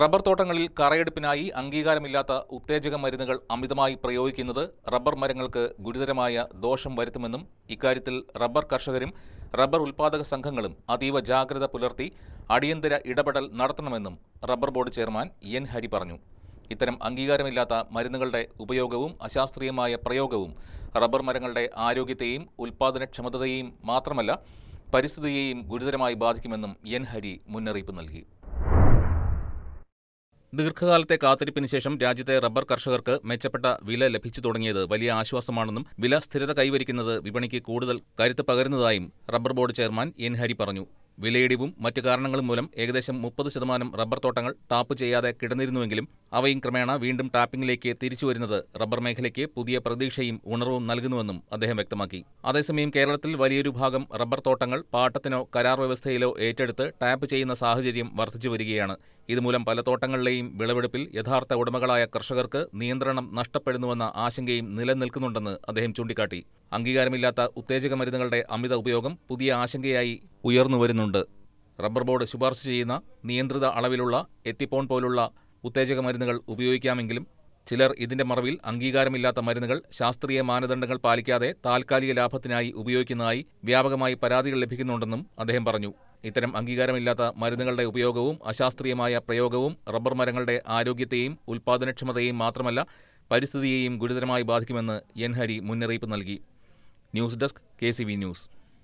Rubber തോട്ടങ്ങളിൽ കറയെടുപ്പിനായി അംഗീകാരമില്ലാത്ത ഉത്തേജക മരുന്നുകൾ അമിതമായി പ്രയോഗിക്കുന്നത് റബ്ബർ മരങ്ങൾക്ക് ഗുരുതരമായ ദോഷം വരുത്തുമെന്നും ഇക്കാര്യത്തിൽ റബ്ബർ കർഷകരും റബ്ബർ ഉൽപ്പാദക സംഘങ്ങളും അതീവ ജാഗ്രത പുലർത്തി അടിയന്തര ഇടപെടൽ നടത്തണമെന്നും rubber board chairman N Hari പറഞ്ഞു. ഇത്തരം അംഗീകാരമില്ലാത്ത മരുന്നുകളുടെ ഉപയോഗവും അശാസ്ത്രീയമായ പ്രയോഗവും റബ്ബർ മരങ്ങളുടെ ആരോഗ്യത്തെയും ഉൽപ്പാദനക്ഷമതയെയും മാത്രമല്ല പരിസ്ഥിതിയെയും ഗുരുതരമായി ബാധിക്കുമെന്നും എൻ ഹരി മുന്നറിയിപ്പ് നൽകി. ദീർഘകാലത്തെ കാത്തിരിപ്പിന് ശേഷം രാജ്യത്തെ റബ്ബർ കർഷകർക്ക് മെച്ചപ്പെട്ട വില ലഭിച്ചു തുടങ്ങിയത് വലിയ ആശ്വാസമാണെന്നും വില സ്ഥിരത കൈവരിക്കുന്നത് വിപണിക്ക് കൂടുതൽ കരുത്ത് പകരുന്നതായും rubber board chairman N Hari പറഞ്ഞു. വിലയിടിവും മറ്റു കാരണങ്ങളും മൂലം ഏകദേശം 30% റബ്ബർ തോട്ടങ്ങൾ ടാപ്പ് ചെയ്യാതെ കിടന്നിരുന്നുവെങ്കിലും അവയും ക്രമേണ വീണ്ടും ടാപ്പിംഗിലേക്ക് തിരിച്ചുവരുന്നത് റബ്ബർ മേഖലയ്ക്ക് പുതിയ പ്രതീക്ഷയും ഉണർവും നൽകുന്നുവെന്നും അദ്ദേഹം വ്യക്തമാക്കി. അതേസമയം കേരളത്തിൽ വലിയൊരു ഭാഗം റബ്ബർ തോട്ടങ്ങൾ പാട്ടത്തിനോ കരാർ വ്യവസ്ഥയിലോ ഏറ്റെടുത്ത് ടാപ്പ് ചെയ്യുന്ന സാഹചര്യം വർദ്ധിച്ചു വരികയാണ്. ഇതുമൂലം പല തോട്ടങ്ങളിലെയും വിളവെടുപ്പിൽ യഥാർത്ഥ ഉടമകളായ കർഷകർക്ക് നിയന്ത്രണം നഷ്ടപ്പെടുന്നുവെന്ന ആശങ്കയും നിലനിൽക്കുന്നുണ്ടെന്ന് അദ്ദേഹം ചൂണ്ടിക്കാട്ടി. അംഗീകാരമില്ലാത്ത ഉത്തേജക മരുന്നുകളുടെ അമിത ഉപയോഗം പുതിയ ആശങ്കയായി ഉയർന്നുവരുന്നുണ്ട്. റബ്ബർ ബോർഡ് ശുപാർശ ചെയ്യുന്ന നിയന്ത്രിത അളവിലുള്ള എത്തിപ്പോൺ പോലുള്ള ഉത്തേജക മരുന്നുകൾ ഉപയോഗിക്കാമെങ്കിലും ചിലർ ഇതിന്റെ മറവിൽ അംഗീകാരമില്ലാത്ത മരുന്നുകൾ ശാസ്ത്രീയ മാനദണ്ഡങ്ങൾ പാലിക്കാതെ താൽക്കാലിക ലാഭത്തിനായി ഉപയോഗിക്കുന്നതായി വ്യാപകമായി പരാതികൾ ലഭിക്കുന്നുണ്ടെന്നും അദ്ദേഹം പറഞ്ഞു. ഇത്തരം അംഗീകാരമില്ലാത്ത മരുന്നുകളുടെ ഉപയോഗവും അശാസ്ത്രീയമായ പ്രയോഗവും റബ്ബർ മരങ്ങളുടെ ആരോഗ്യത്തെയും ഉൽപ്പാദനക്ഷമതയെയും മാത്രമല്ല പരിസ്ഥിതിയെയും ഗുരുതരമായി ബാധിക്കുമെന്ന് എൻ ഹരി മുന്നറിയിപ്പ് നൽകി. News desk KCV news.